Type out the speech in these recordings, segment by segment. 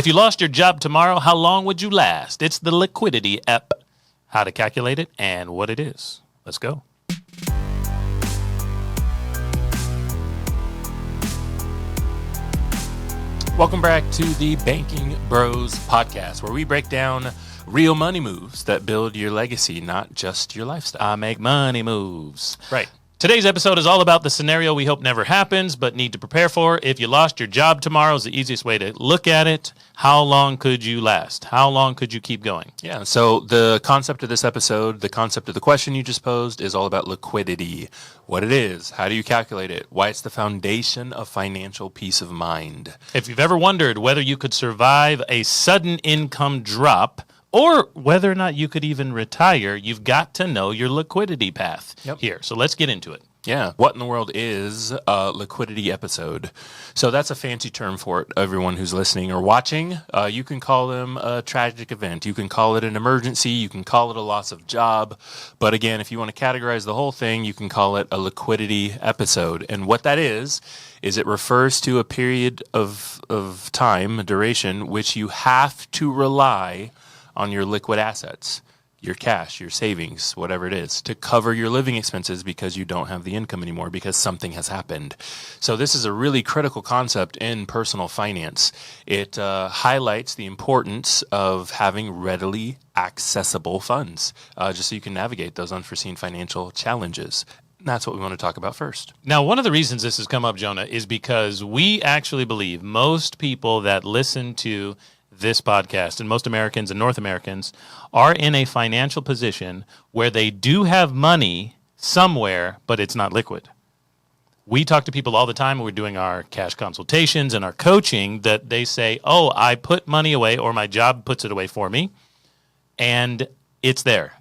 If you lost your job tomorrow, how long would you last? It's the Liquidity app. How to calculate it and what it is. Let's go. Welcome back to the Banking Bros podcast, where we break down real money moves that build your legacy, not just your lifestyle. I make money moves. Right. Today's episode is all about the scenario we hope never happens, but need to prepare for. If you lost your job tomorrow is the easiest way to look at it. How long could you last? How long could you keep going? Yeah, so the concept of this episode, the concept of the question you just posed is all about liquidity. What it is, how do you calculate it, why it's the foundation of financial peace of mind. If you've ever wondered whether you could survive a sudden income drop, or whether or not you could even retire, you've got to know your liquidity path here. So let's get into it. Yeah. What in the world is a liquidity episode? So that's a fancy term for it, everyone who's listening or watching. You can call them a tragic event. You can call it an emergency. You can call it a loss of job. But again, if you want to categorize the whole thing, you can call it a liquidity episode. And what that is it refers to a period of time, a duration, which you have to rely on your liquid assets, your cash, your savings, whatever it is, to cover your living expenses because you don't have the income anymore because something has happened. So this is a really critical concept in personal finance. It highlights the importance of having readily accessible funds, just so you can navigate those unforeseen financial challenges. That's what we want to talk about first. Now, one of the reasons this has come up, Jonah, is because we actually believe most people that listen to this podcast, and most Americans and North Americans, are in a financial position where they do have money somewhere, but it's not liquid. We talk to people all the time when we're doing our cash consultations and our coaching that they say, oh, I put money away, or my job puts it away for me, and it's there.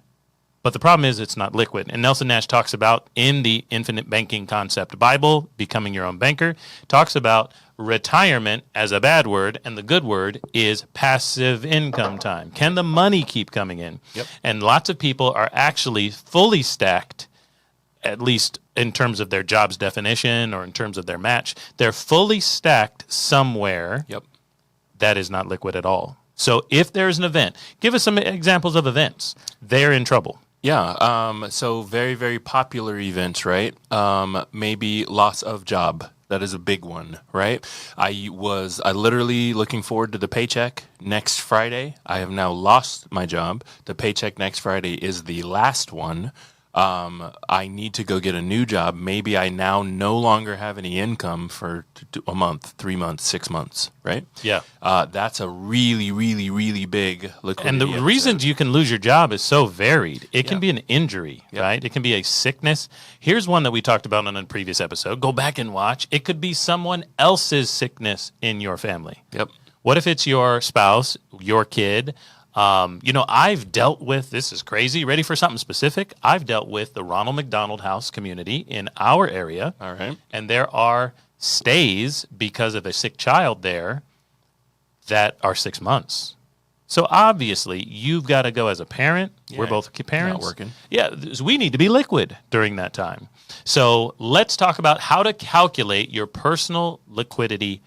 But the problem is it's not liquid. And Nelson Nash talks about in the Infinite Banking Concept Bible, Becoming Your Own Banker, talks about retirement as a bad word, and the good word is passive income time. Can the money keep coming in? Yep. And lots of people are actually fully stacked, at least in terms of their job's definition or in terms of their match. They're fully stacked somewhere that is not liquid at all. So if there's an event, give us some examples of events. They're in trouble. Yeah, so very, very popular events, right? Maybe loss of job. That is a big one, right? I literally looking forward to the paycheck next Friday. I have now lost my job. The paycheck next Friday is the last one. I need to go get a new job. Maybe I now no longer have any income for a month, 3 months, 6 months, right? Yeah. That's a really, really, really big liquidity. And the reasons you can lose your job is so varied. It can be an injury, right? It can be a sickness. Here's one that we talked about on a previous episode. Go back and watch. It could be someone else's sickness in your family. Yep. What if it's your spouse, your kid? I've dealt with, this is crazy, ready for something specific? I've dealt with the Ronald McDonald House community in our area. All right. And there are stays because of a sick child there that are 6 months. So obviously, you've got to go as a parent. Yeah, we're both parents. Not working. Yeah, we need to be liquid during that time. So let's talk about how to calculate your personal liquidity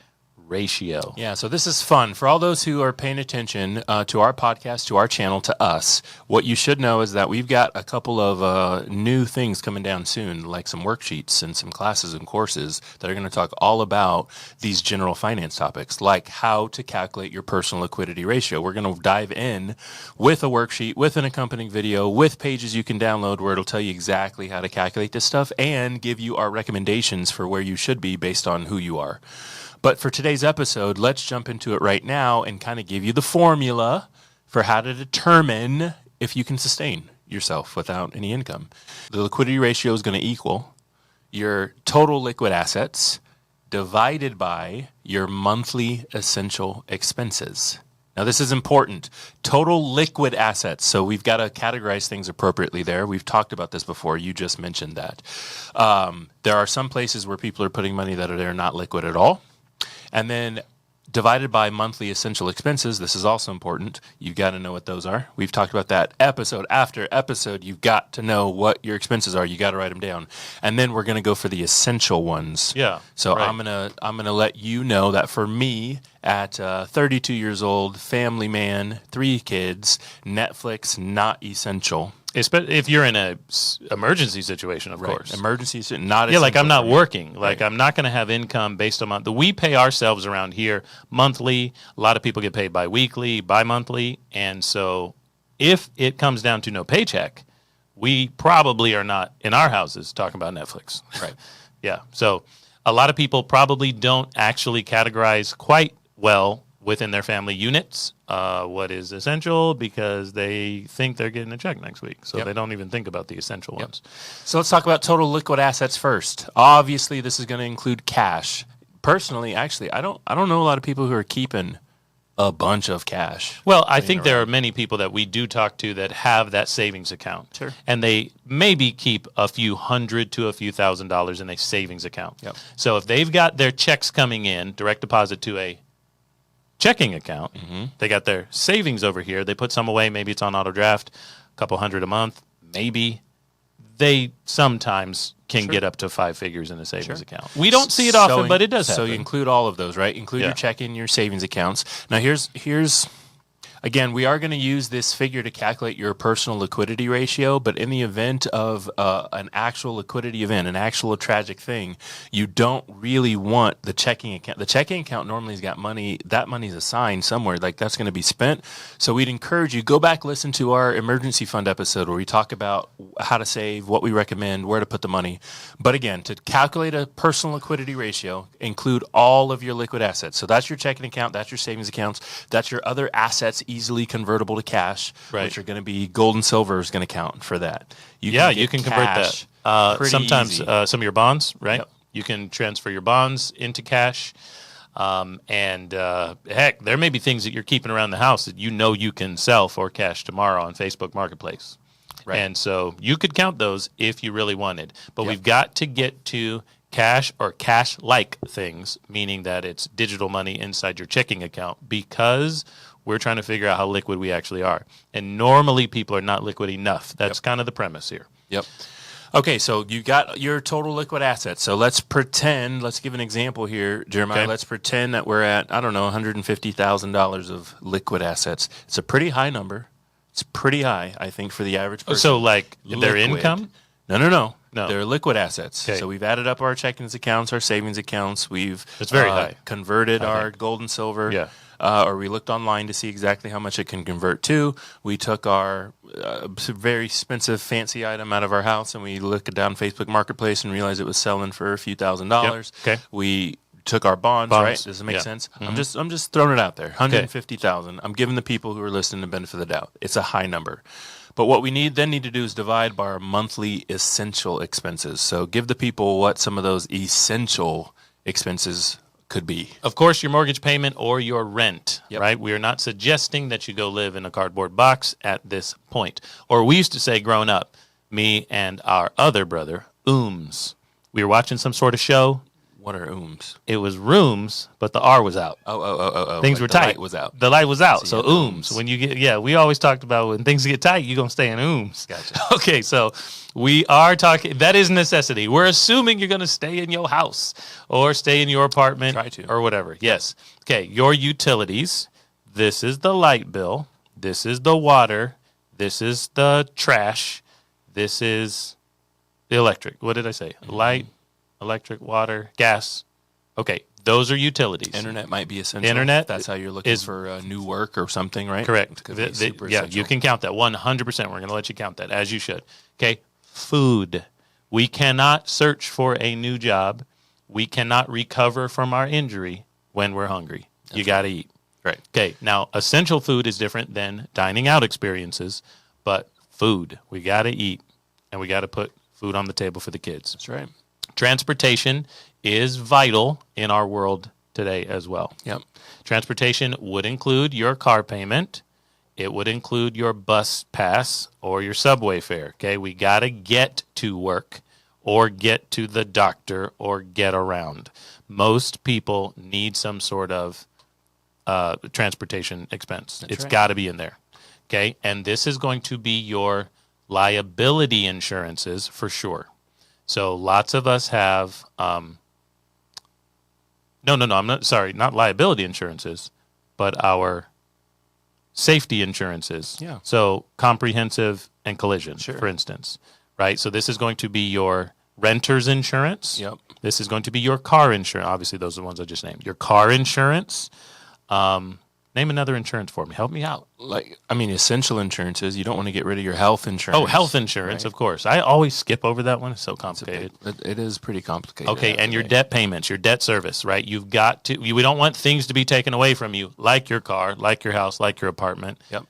ratio. Yeah, so this is fun. For all those who are paying attention to our podcast, to our channel, to us, what you should know is that we've got a couple of new things coming down soon, like some worksheets and some classes and courses that are going to talk all about these general finance topics, like how to calculate your personal liquidity ratio. We're going to dive in with a worksheet, with an accompanying video, with pages you can download where it'll tell you exactly how to calculate this stuff and give you our recommendations for where you should be based on who you are. But for today's episode, let's jump into it right now and kind of give you the formula for how to determine if you can sustain yourself without any income. The liquidity ratio is going to equal your total liquid assets divided by your monthly essential expenses. Now, this is important. Total liquid assets. So we've got to categorize things appropriately there. We've talked about this before. You just mentioned that. There are some places where people are putting money that are not liquid at all. And then divided by monthly essential expenses. This is also important. You've got to know what those are. We've talked about that episode after episode. You've got to know what your expenses are. You got to write them down. And then we're going to go for the essential ones. Yeah. So right. I'm going to let you know that for me at 32 years old, family man, 3 kids, Netflix not essential. If you're in a emergency situation, of course. Emergency, not like I'm not working. Like I'm not going to have income based on we pay ourselves around here monthly. A lot of people get paid bi-weekly, bi-monthly. And so if it comes down to no paycheck, we probably are not in our houses talking about Netflix. Right. Yeah. So a lot of people probably don't actually categorize quite well within their family units what is essential because they think they're getting a check next week. So they don't even think about the essential ones. So let's talk about total liquid assets first. Obviously, this is going to include cash. Personally, actually, I don't know a lot of people who are keeping a bunch of cash. Well, I think there are many people that we do talk to that have that savings account. Sure. And they maybe keep a few $100 to a few $1,000s in a savings account. Yep. So if they've got their checks coming in, direct deposit to a checking account, they got their savings over here, they put some away, maybe it's on auto draft, a couple $100 a month, maybe they sometimes can get up to 5 figures in a savings account. We don't see it often, but it does happen. So you include all of those, right? Include your checking, your savings accounts. Now here's again, we are going to use this figure to calculate your personal liquidity ratio, but in the event of an actual liquidity event, an actual tragic thing, you don't really want the checking account. The checking account normally has got money. That money's assigned somewhere. Like that's going to be spent. So we'd encourage you, go back, listen to our emergency fund episode where we talk about how to save, what we recommend, where to put the money. But again, to calculate a personal liquidity ratio, include all of your liquid assets. So that's your checking account, that's your savings accounts, that's your other assets easily convertible to cash, which are going to be gold and silver is going to count for that. You can convert that. Sometimes some of your bonds, right? Yep. You can transfer your bonds into cash. Heck, there may be things that you're keeping around the house that you can sell for cash tomorrow on Facebook Marketplace. Right. And so you could count those if you really wanted. But we've got to get to cash or cash-like things, meaning that it's digital money inside your checking account, because we're trying to figure out how liquid we actually are. And normally people are not liquid enough. That's kind of the premise here. Yep. Okay, so you got your total liquid assets. So let's give an example here, Jeremiah. Okay. Let's pretend that we're at, $150,000 of liquid assets. It's a pretty high number. It's pretty high, I think, for the average person. So their income? No. They're liquid assets. Okay. So we've added up our checking accounts, our savings accounts. It's very high. Converted our gold and silver. Yeah. Or we looked online to see exactly how much it can convert to. We took our very expensive, fancy item out of our house, and we looked down Facebook Marketplace and realized it was selling for a few $1,000s. Yep. Okay. We took our bonds, right? Does it make sense? Mm-hmm. I'm just throwing it out there. 150,000. I'm giving the people who are listening the benefit of the doubt. It's a high number. But what we need to do is divide by our monthly essential expenses. So give the people what some of those essential expenses could be. Of course, your mortgage payment or your rent, right? We are not suggesting that you go live in a cardboard box at this point. Or we used to say growing up, me and our other brother, we were watching some sort of show. What are ooms? It was rooms, but the R was out. Oh. Things were tight. The light was out. The light was out. So ooms. When you get, we always talked about when things get tight, you're going to stay in ooms. Gotcha. Okay, so we are talking, that is necessity. We're assuming you're going to stay in your house or stay in your apartment. Try to. Or whatever. Yes. Okay, your utilities. This is the light bill. This is the water. This is the trash. This is the electric. What did I say? Light. Electric, water, gas. Okay, those are utilities. Internet might be essential. Internet. That's how you're looking for new work or something, right? Correct. You can count that 100%. We're going to let you count that, as you should. Okay, food. We cannot search for a new job. We cannot recover from our injury when we're hungry. You got to eat. Right. Okay, now essential food is different than dining out experiences, but food. We got to eat, and we got to put food on the table for the kids. That's right. Transportation is vital in our world today as well. Yep. Transportation would include your car payment. It would include your bus pass or your subway fare. Okay, we got to get to work or get to the doctor or get around. Most people need some sort of transportation expense. That's it's right. got to be in there. Okay, and this is going to be your liability insurances for sure. So lots of us have I'm not sorry, not liability insurances, but our safety insurances. Yeah. So comprehensive and collision, Sure. for instance, right? So this is going to be your renter's insurance. Yep. This is going to be your car insurance. Obviously, those are the ones I just named. Your car insurance. Name another insurance for me. Help me out. Essential insurances. You don't want to get rid of your health insurance. Oh, health insurance, right? Of course. I always skip over that one. It's so complicated. It is pretty complicated. Okay, and your debt payments, your debt service, right? You've got to. We don't want things to be taken away from you, like your car, like your house, like your apartment. Yep.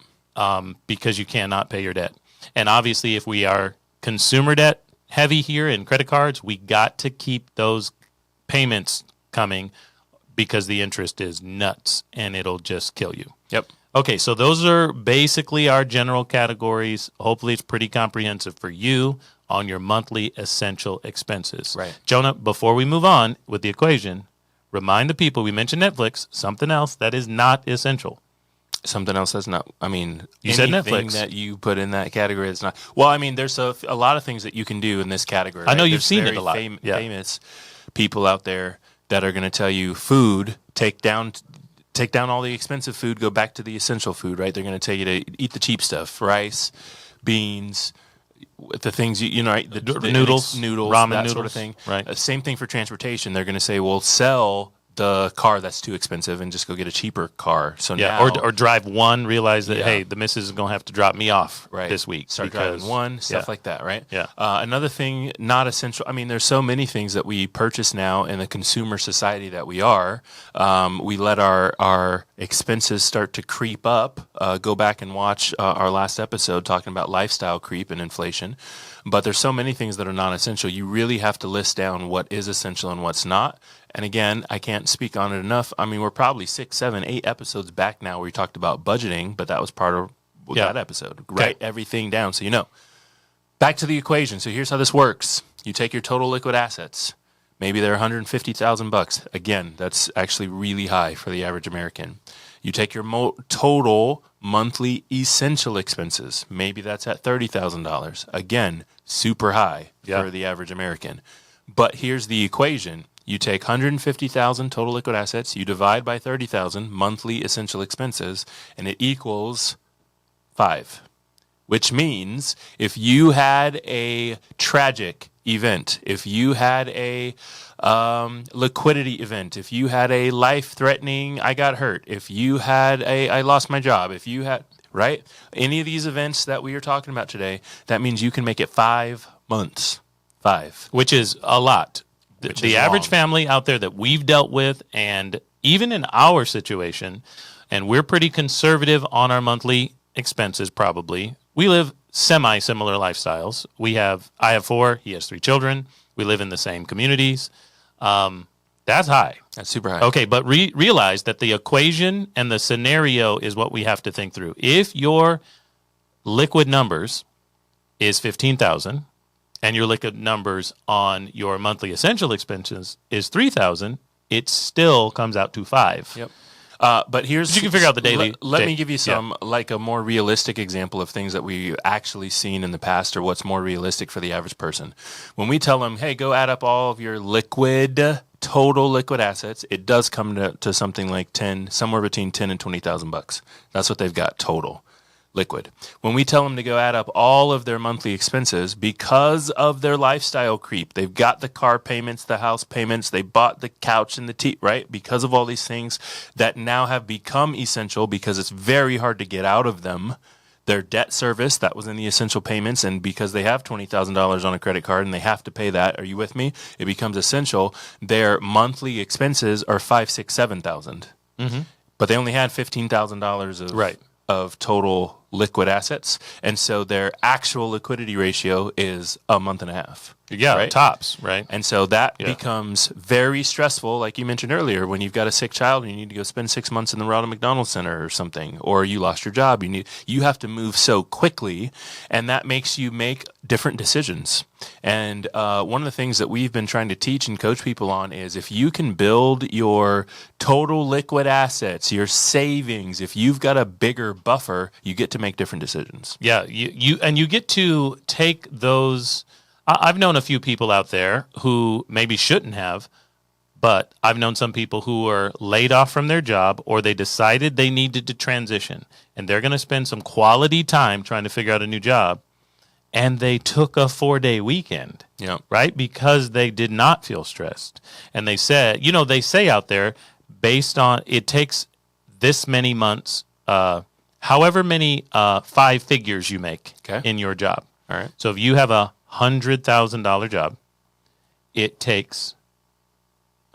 Because you cannot pay your debt. And obviously, if we are consumer debt heavy here in credit cards, we got to keep those payments coming because the interest is nuts and it'll just kill you. Yep. Okay, so those are basically our general categories. Hopefully, it's pretty comprehensive for you on your monthly essential expenses. Right. Jonah, before we move on with the equation, remind the people, we mentioned Netflix, something else that is not essential. Something else that's not, you said Netflix. that you put in that category is not. Well, there's a lot of things that you can do in this category. I know right? you've seen it a lot. Famous people out there that are going to tell you food, take down all the expensive food, go back to the essential food, right? They're going to tell you to eat the cheap stuff, rice, beans, the things right? The noodles, ramen noodles, sort of thing. Right. Same thing for transportation. They're going to say, well, sell the car that's too expensive and just go get a cheaper car. So now, or drive one, realize that hey, the missus is going to have to drop me off this week. Start driving one, stuff like that, right? Yeah. Another thing, not essential. There's so many things that we purchase now in the consumer society that we are. We let our expenses start to creep up. Go back and watch our last episode talking about lifestyle creep and inflation. But there's so many things that are non-essential. You really have to list down what is essential and what's not. And again, I can't speak on it enough. We're probably 6, 7, 8 episodes back now where we talked about budgeting, but that was part of that episode. Write everything down so you know. Back to the equation. So here's how this works. You take your total liquid assets. Maybe they're $150,000. Again, that's actually really high for the average American. You take your total monthly essential expenses. Maybe that's at $30,000. Again, super high for the average American. But here's the equation. You take $150,000 total liquid assets, you divide by $30,000 monthly essential expenses, and it equals 5. Which means if you had a tragic event, if you had a liquidity event, if you had a life-threatening, I got hurt, if you had I lost my job, if you had, right? Any of these events that we are talking about today, that means you can make it 5 months. 5. Which is a lot. The average family out there that we've dealt with, and even in our situation, and we're pretty conservative on our monthly expenses probably. We live semi-similar lifestyles. I have 4, he has 3 children. We live in the same communities. That's high. That's super high. Okay, but realize that the equation and the scenario is what we have to think through. If your liquid numbers is $15,000 and your liquid numbers on your monthly essential expenses is $3,000, it still comes out to 5. Yep. But you can figure out the daily. Let me give you some like a more realistic example of things that we actually seen in the past, or what's more realistic for the average person. When we tell them, "Hey, go add up all of your total liquid assets," it does come to something like somewhere between $10,000 and $20,000. That's what they've got total liquid. When we tell them to go add up all of their monthly expenses because of their lifestyle creep, they've got the car payments, the house payments, they bought the couch and the tea, right? Because of all these things that now have become essential because it's very hard to get out of them. Their debt service, that was in the essential payments, and because they have $20,000 on a credit card and they have to pay that, are you with me? It becomes essential. Their monthly expenses are $5,000, $6,000, $7,000. Mm-hmm. But they only had $15,000 of total liquid assets. And so their actual liquidity ratio is a month and a half. Yeah, right? Tops, right? And so that becomes very stressful, like you mentioned earlier, when you've got a sick child and you need to go spend 6 months in the Ronald McDonald Center or something, or you lost your job. You have to move so quickly, and that makes you make different decisions. And one of the things that we've been trying to teach and coach people on is if you can build your total liquid assets, your savings, if you've got a bigger buffer, you get to make different decisions. Yeah, you get to take those. I've known a few people out there who maybe shouldn't have, but I've known some people who were laid off from their job or they decided they needed to transition and they're going to spend some quality time trying to figure out a new job. And they took a 4-day weekend, right? Because they did not feel stressed. And they said, they say out there, based on it takes this many months, however many 5 figures you make in your job. All right. So if you have a $100,000 job, it takes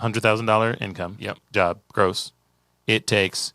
$100,000 income job gross. It takes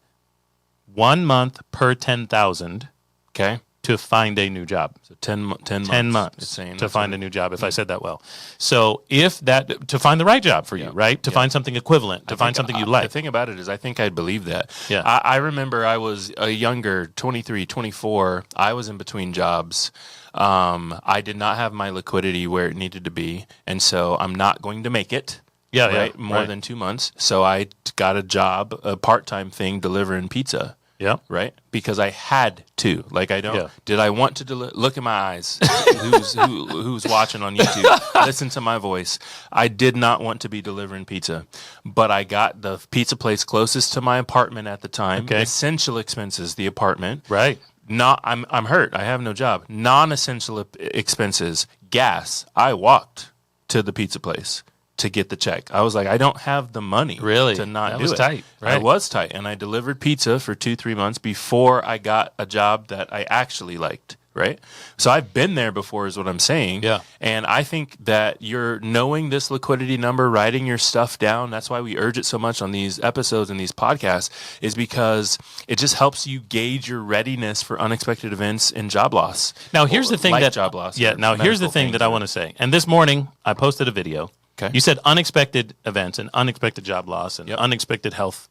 1 month per 10,000 to find a new job. So 10 months to find a new job, if I said that well. So to find the right job for you, right? To find something equivalent, to find something you like. The thing about it is I think I'd believe that. Yeah. I remember I was a younger, 23, 24. I was in between jobs. I did not have my liquidity where it needed to be, and so I'm not going to make it. More than 2 months. So I got a job, a part-time thing, delivering pizza. Yeah. Right? Because I had to. Like, I don't. Yeah. Did I want to look in my eyes? Who's watching on YouTube? Listen to my voice. I did not want to be delivering pizza, but I got the pizza place closest to my apartment at the time. Okay. Essential expenses, the apartment. Right. I'm hurt. I have no job. Non-essential expenses, gas. I walked to the pizza place to get the check. I was like, I don't have the money to not do it. That was tight, right? I was tight, and I delivered pizza for 2-3 months before I got a job that I actually liked, right? So I've been there before is what I'm saying. Yeah. And I think that you're knowing this liquidity number, writing your stuff down, that's why we urge it so much on these episodes and these podcasts, is because it just helps you gauge your readiness for unexpected events and job loss. Now, here's the thing job loss. Yeah, now here's the thing that I want to say. And this morning, I posted a video. Okay. You said unexpected events and unexpected job loss and unexpected health.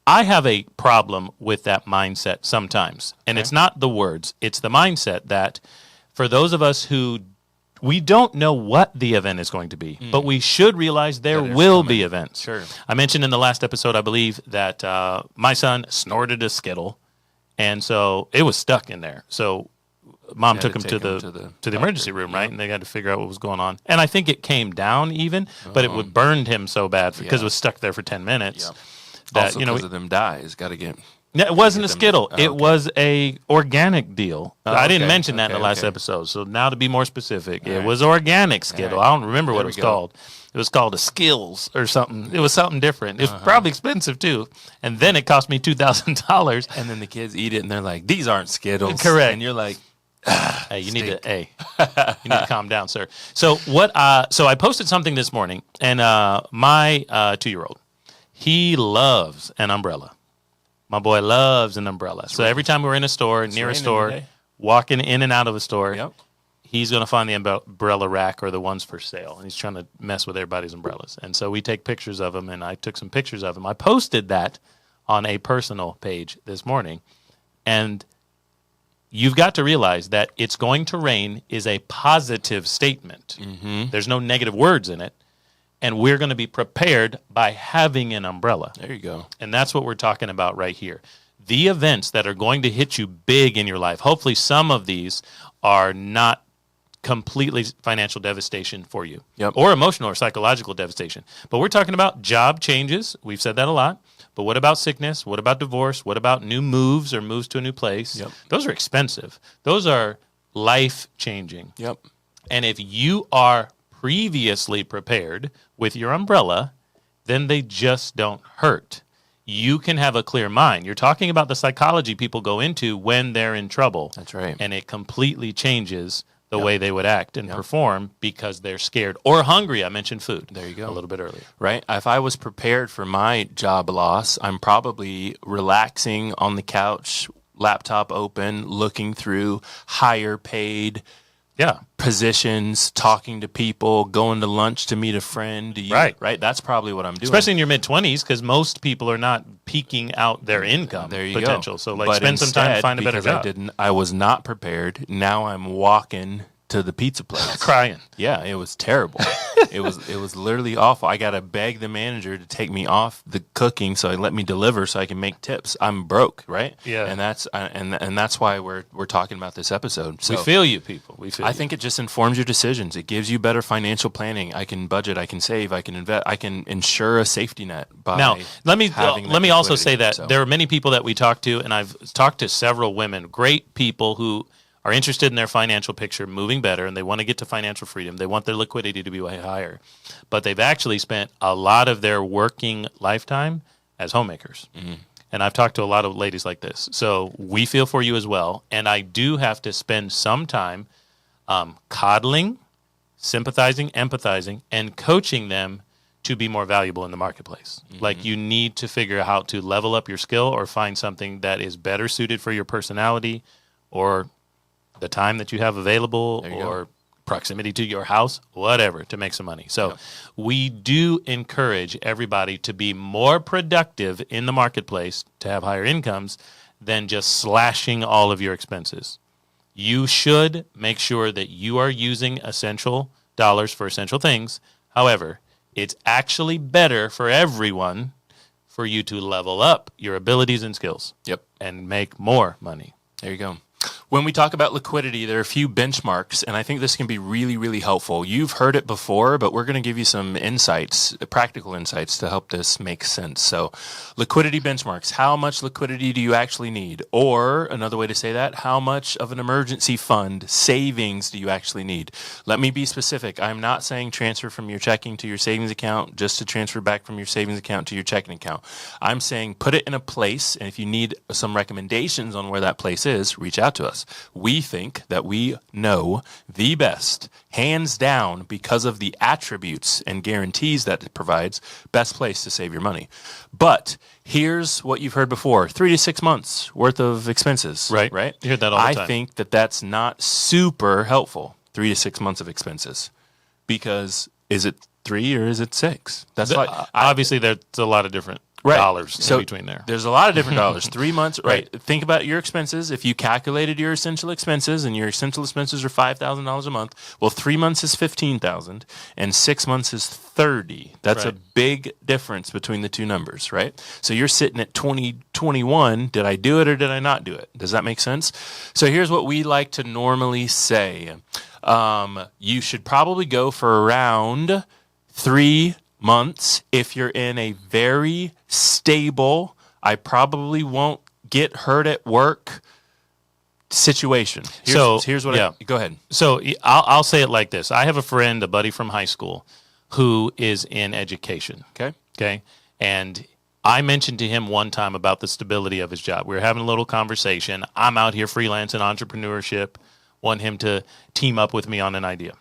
I have a problem with that mindset sometimes. And it's not the words. It's the mindset that for those of us who we don't know what the event is going to be, but we should realize there will be events. Sure. I mentioned in the last episode, I believe, that my son snorted a Skittle, and so it was stuck in there. So Mom took him to the emergency room, right? And they had to figure out what was going on. And I think it came down even, but it would burned him so bad because it was stuck there for 10 minutes. That, also, because of them dyes, got to get. It wasn't a Skittle. It was a organic deal. I didn't mention that in the last episode. So now to be more specific, it was organic Skittle. I don't remember what it was called. It was called a Skills or something. It was something different. It was probably expensive too. And then it cost me $2,000. And then the kids eat it and they're like, "These aren't Skittles." Correct. And you're like, "Hey, you need to calm down, sir." So so I posted something this morning, and my 2-year-old, he loves an umbrella. My boy loves an umbrella. So every time we're in a store, near a store, walking in and out of a store, he's going to find the umbrella rack or the ones for sale. And he's trying to mess with everybody's umbrellas. And so we take pictures of them, and I took some pictures of him. I posted that on a personal page this morning. And you've got to realize that "it's going to rain" is a positive statement. Mm-hmm. There's no negative words in it. And we're going to be prepared by having an umbrella. There you go. And that's what we're talking about right here. The events that are going to hit you big in your life, hopefully some of these are not completely financial devastation for you, or emotional or psychological devastation. But we're talking about job changes. We've said that a lot. But what about sickness? What about divorce? What about new moves or moves to a new place? Those are expensive. Those are life-changing. And if you are previously prepared with your umbrella, then they just don't hurt. You can have a clear mind. You're talking about the psychology people go into when they're in trouble. That's right. And it completely changes the way they would act and perform because they're scared or hungry. I mentioned food. There you go. A little bit earlier. Right. If I was prepared for my job loss, I'm probably relaxing on the couch laptop open, looking through higher paid positions, talking to people, going to lunch to meet a friend. Right. That's probably what I'm doing. Especially in your mid-20s, because most people are not peaking out their income potential. Go. So spend some time to find a better job. I was not prepared. Now I'm walking to the pizza place. Crying. Yeah, it was terrible. It was literally awful. I got to beg the manager to take me off the cooking so he let me deliver so I can make tips. I'm broke, right? Yeah. And that's why we're talking about this episode. So we feel you, people. We feel I think it just informs your decisions. It gives you better financial planning. I can budget, I can save, I can invest, I can ensure a safety net by Now, let me also say that there are many people that we talk to, and I've talked to several women, great people who are interested in their financial picture moving better, and they want to get to financial freedom. They want their liquidity to be way higher. But they've actually spent a lot of their working lifetime as homemakers. Mm-hmm. And I've talked to a lot of ladies like this. So we feel for you as well. And I do have to spend some time coddling, sympathizing, empathizing, and coaching them to be more valuable in the marketplace. Mm-hmm. Like, you need to figure out how to level up your skill or find something that is better suited for your personality or the time that you have available or proximity to your house, whatever, to make some money. So we do encourage everybody to be more productive in the marketplace, to have higher incomes, than just slashing all of your expenses. You should make sure that you are using essential dollars for essential things. However, it's actually better for everyone for you to level up your abilities and skills and make more money. There you go. When we talk about liquidity, there are a few benchmarks, and I think this can be really, really helpful. You've heard it before, but we're going to give you some insights, practical insights, to help this make sense. So, liquidity benchmarks. How much liquidity do you actually need? Or, another way to say that, how much of an emergency fund savings do you actually need? Let me be specific. I'm not saying transfer from your checking to your savings account just to transfer back from your savings account to your checking account. I'm saying put it in a place, and if you need some recommendations on where that place is, reach out to us. We think that we know the best, hands down, because of the attributes and guarantees that it provides, best place to save your money. But here's what you've heard before: 3 to 6 months worth of expenses. Right? You hear that all the time. I think that that's not super helpful, 3 to 6 months of expenses, because is it 3 or is it 6? That's obviously there's a lot of different dollars in between there. There's a lot of different dollars. 3 months, right? Think about your expenses. If you calculated your essential expenses, and your essential expenses are $5,000 a month, well, 3 months is $15,000, and 6 months is $30,000. That's a big difference between the two numbers, right? So you're sitting at 2021. Did I do it or did I not do it? Does that make sense? So here's what we like to normally say. You should probably go for around 3 months if you're in a very stable, I probably won't get hurt at work situation. Here's what go ahead. So I'll say it like this. I have a friend, a buddy from high school, who is in education. Okay. And I mentioned to him one time about the stability of his job. We were having a little conversation. I'm out here freelancing entrepreneurship, want him to team up with me on an idea.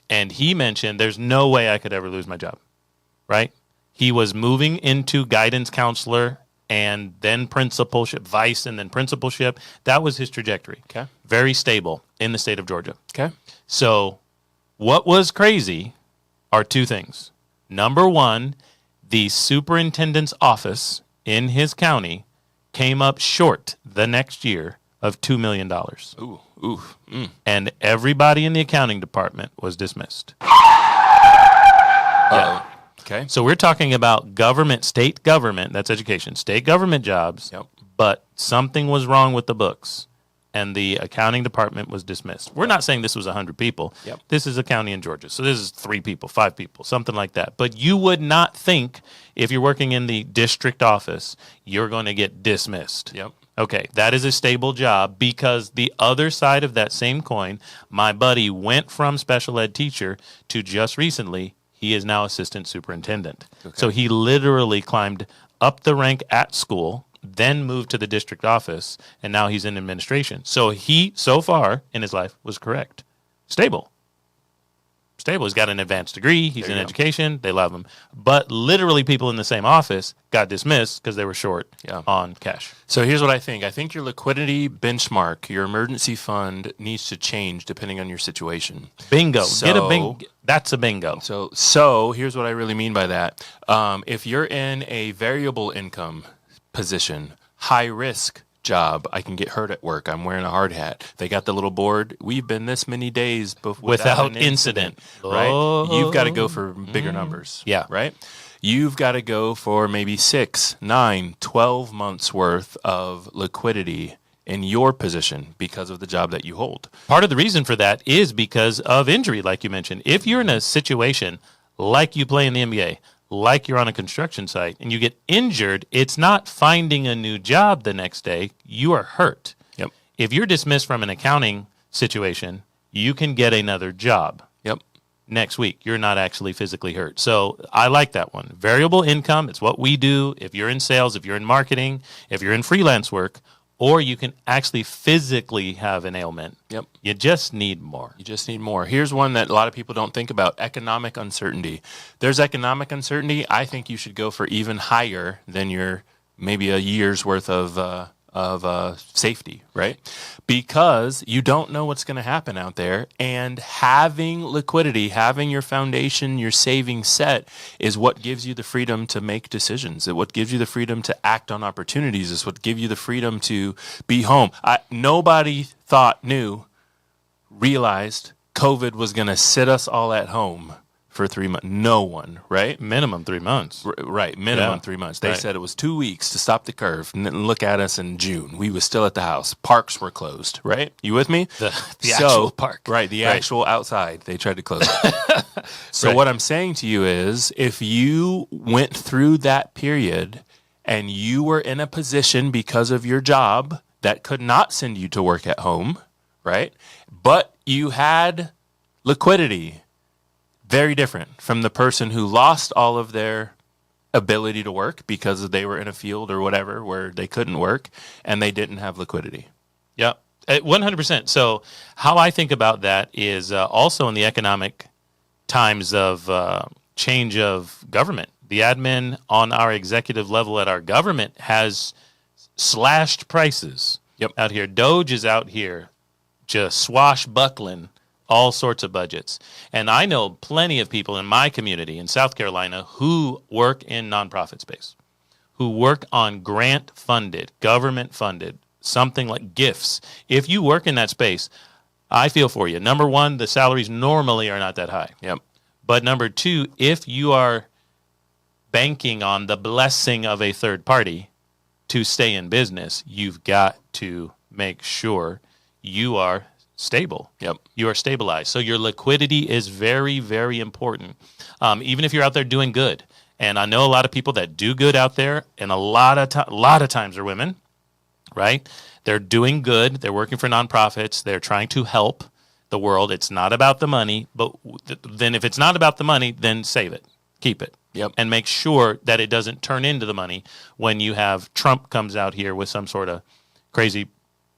And he mentioned there's no way I could ever lose my job. Right? He was moving into guidance counselor and then principalship, vice, and then principalship. That was his trajectory. Okay. Very stable in the state of Georgia. Okay. So what was crazy are two things. Number one, the superintendent's office in his county came up short the next year of $2 million. Ooh. And everybody in the accounting department was dismissed. Yeah. Okay. So we're talking about government, state government, that's education, state government jobs, but something was wrong with the books, and the accounting department was dismissed. We're not saying this was 100 people. This is a county in Georgia, so this is 3 people, 5 people, something like that. But you would not think, if you're working in the district office, you're going to get dismissed. Okay, that is a stable job, because the other side of that same coin, my buddy went from special ed teacher to just recently, he is now assistant superintendent. So he literally climbed up the rank at school, then moved to the district office, and now he's in administration. So he, so far in his life, was correct. Stable. stable. He's got an advanced degree. He's in education. They love him. But literally people in the same office got dismissed because they were short on cash. So here's what I think. I think your liquidity benchmark, your emergency fund, needs to change depending on your situation. Bingo. Get a bingo. That's a bingo. So here's what I really mean by that. If you're in a variable income position, high risk job, I can get hurt at work, I'm wearing a hard hat, they got the little board, we've been this many days without an incident. Right? You've got to go for bigger numbers. Yeah. Right? You've got to go for maybe 6, 9, 12 months worth of liquidity in your position because of the job that you hold. Part of the reason for that is because of injury, like you mentioned. If you're in a situation like you play in the NBA, like you're on a construction site, and you get injured, it's not finding a new job the next day. You are hurt. Yep. If you're dismissed from an accounting situation, you can get another job. Yep. Next week. You're not actually physically hurt. So I like that one. Variable income, it's what we do. If you're in sales, if you're in marketing, if you're in freelance work, or you can actually physically have an ailment. Yep. You just need more. You just need more. Here's one that a lot of people don't think about, economic uncertainty. There's economic uncertainty. I think you should go for even higher than your maybe a year's worth of safety, right? Because you don't know what's going to happen out there, and having liquidity, having your foundation, your savings set is what gives you the freedom to make decisions. It's what gives you the freedom to act on opportunities. It's what gives you the freedom to be home. Nobody realized COVID was going to sit us all at home for 3 months. No one, right? Minimum 3 months. Right, minimum 3 months. They said it was 2 weeks to stop the curve. And look at us in June. We were still at the house. Parks were closed, right? You with me? The actual park. Right, the actual outside. They tried to close it. So what I'm saying to you is, if you went through that period and you were in a position because of your job that could not send you to work at home, right? But you had liquidity, very different from the person who lost all of their ability to work because they were in a field or whatever where they couldn't work and they didn't have liquidity. Yep, 100%. So how I think about that is also in the economic times of change of government. The admin on our executive level at our government has slashed prices out here. Doge is out here just swashbuckling all sorts of budgets. And I know plenty of people in my community in South Carolina who work in nonprofit space, who work on grant-funded, government-funded, something like gifts. If you work in that space, I feel for you. Number one, the salaries normally are not that high. Yep. But number two, if you are banking on the blessing of a third party to stay in business, you've got to make sure you are stable. Yep. You are stabilized. So your liquidity is very, very important. Even if you're out there doing good. And I know a lot of people that do good out there, and a lot of times are women, right? They're doing good. They're working for nonprofits. They're trying to help the world. It's not about the money, but then if it's not about the money, then save it. Keep it. Yep. And make sure that it doesn't turn into the money when you have Trump comes out here with some sort of crazy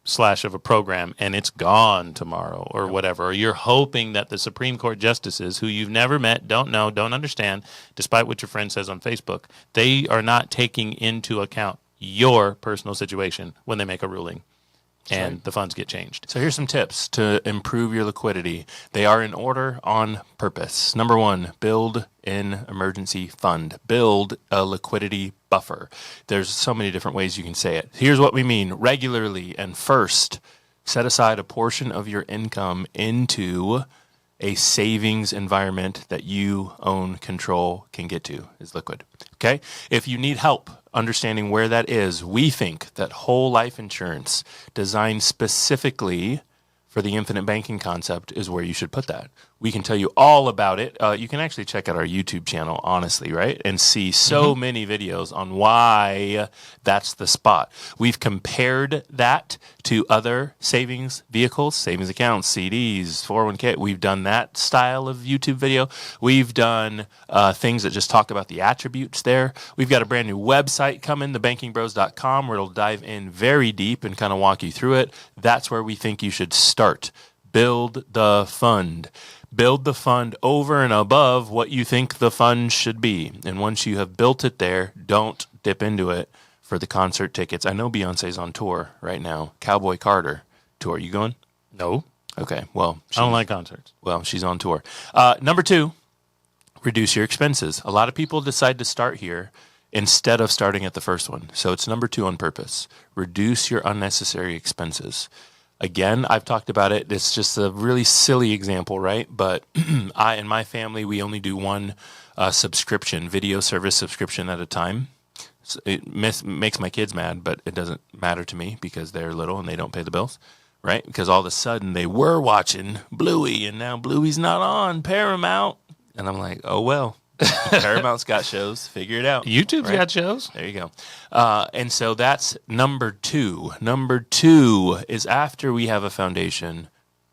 slash of a program and it's gone tomorrow or whatever. Or you're hoping that the Supreme Court justices who you've never met, don't know, don't understand, despite what your friend says on Facebook, they are not taking into account your personal situation when they make a ruling. And the funds get changed. So here's some tips to improve your liquidity. They are in order on purpose. Number one, build an emergency fund. Build a liquidity buffer. There's so many different ways you can say it. Here's what we mean. Regularly and first, set aside a portion of your income into a savings environment that you own, control, can get to, is liquid. Okay? If you need help understanding where that is, we think that whole life insurance designed specifically for the infinite banking concept is where you should put that. We can tell you all about it. You can actually check out our YouTube channel, honestly, right? And see so many videos on why that's the spot. We've compared that to other savings vehicles, savings accounts, CDs, 401k. We've done that style of YouTube video. We've done things that just talk about the attributes there. We've got a brand new website coming, thebankingbros.com, where it'll dive in very deep and kind of walk you through it. That's where we think you should start. Build the fund. build the fund over and above what you think the fund should be. And once you have built it there, don't dip into it for the concert tickets. I know Beyonce's on tour right now. Cowboy Carter tour. You going? No. Okay. Well, I don't like concerts. Well, she's on tour. Number 2, reduce your expenses. A lot of people decide to start here instead of starting at the first one. So it's number 2 on purpose. Reduce your unnecessary expenses. Again, I've talked about it. It's just a really silly example, right? But I and my family, we only do one subscription, video service subscription at a time. So it makes my kids mad, but it doesn't matter to me because they're little and they don't pay the bills, right? Because all of a sudden they were watching Bluey and now Bluey's not on Paramount. And I'm like, oh, well. Paramount's got shows. Figure it out. YouTube's got shows. There you go. And so that's number 2. Number 2 is after we have a foundation,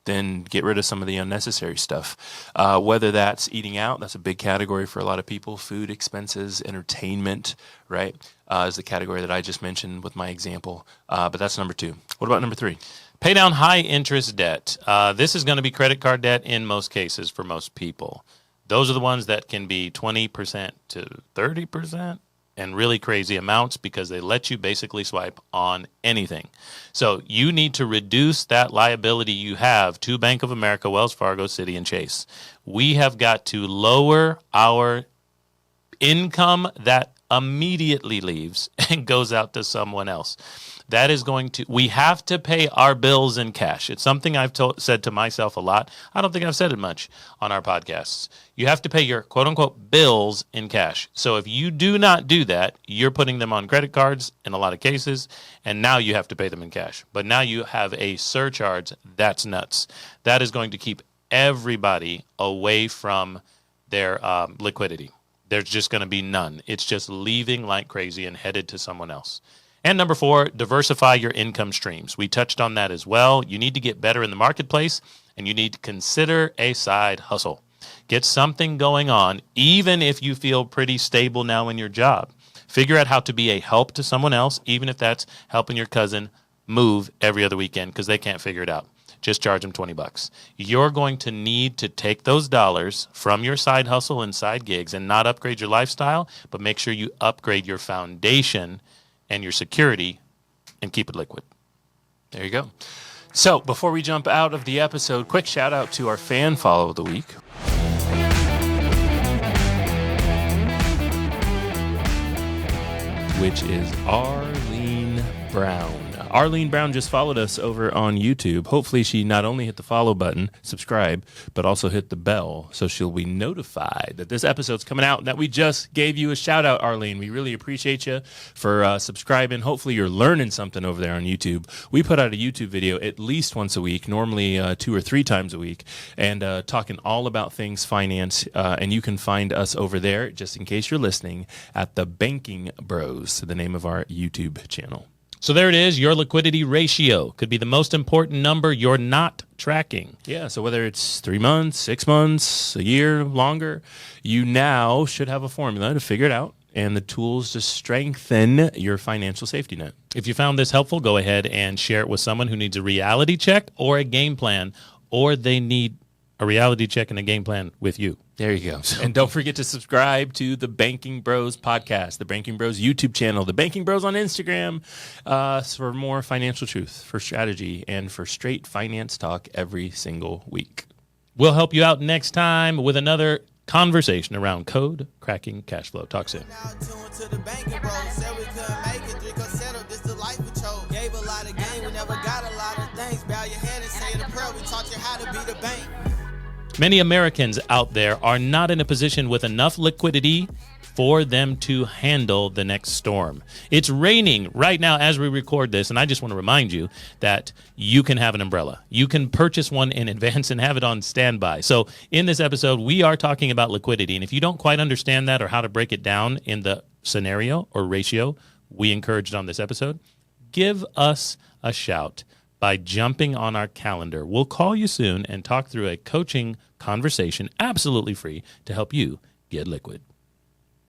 then get rid of some of the unnecessary stuff. Whether that's eating out, that's a big category for a lot of people. Food expenses, entertainment, right, is the category that I just mentioned with my example. But that's number 2. What about number 3? Pay down high interest debt. This is going to be credit card debt in most cases for most people. Those are the ones that can be 20% to 30% and really crazy amounts because they let you basically swipe on anything. So you need to reduce that liability you have to Bank of America, Wells Fargo, Citi, and Chase. We have got to lower our income that immediately leaves and goes out to someone else. That is we have to pay our bills in cash. It's something I've said to myself a lot. I don't think I've said it much on our podcasts. You have to pay your quote unquote bills in cash. So if you do not do that, you're putting them on credit cards in a lot of cases, and now you have to pay them in cash. But now you have a surcharge that's nuts. That is going to keep everybody away from their liquidity. There's just going to be none. It's just leaving like crazy and headed to someone else. And number 4, diversify your income streams. We touched on that as well. You need to get better in the marketplace, and you need to consider a side hustle. Get something going on, even if you feel pretty stable now in your job. Figure out how to be a help to someone else, even if that's helping your cousin move every other weekend because they can't figure it out. Just charge them $20. You're going to need to take those dollars from your side hustle and side gigs and not upgrade your lifestyle, but make sure you upgrade your foundation and your security and keep it liquid. There you go. So before we jump out of the episode, quick shout out to our fan follow of the week. Which is Arlene Brown. Arlene Brown just followed us over on YouTube. Hopefully she not only hit the follow button, subscribe, but also hit the bell so she'll be notified that this episode's coming out and that we just gave you a shout out, Arlene. We really appreciate you for subscribing. Hopefully you're learning something over there on YouTube. We put out a YouTube video at least once a week, normally 2 or 3 times a week, and talking all about things finance. And you can find us over there, just in case you're listening, at The Banking Bros, the name of our YouTube channel. So there it is. Your liquidity ratio could be the most important number you're not tracking. Yeah, so whether it's 3 months, 6 months, a year, longer, you now should have a formula to figure it out and the tools to strengthen your financial safety net. If you found this helpful, go ahead and share it with someone who needs a reality check or a game plan, or they need a reality check and a game plan with you. There you go. And don't forget to subscribe to the Banking Bros podcast, the Banking Bros YouTube channel, the Banking Bros on Instagram, for more financial truth, for strategy, and for straight finance talk every single week. We'll help you out next time with another conversation around code cracking cash flow. Talk soon. Many Americans out there are not in a position with enough liquidity for them to handle the next storm. It's raining right now as we record this, and I just want to remind you that you can have an umbrella. You can purchase one in advance and have it on standby. So in this episode, we are talking about liquidity, and if you don't quite understand that or how to break it down in the scenario or ratio we encouraged on this episode, give us a shout by jumping on our calendar. We'll call you soon and talk through a coaching conversation absolutely free to help you get liquid.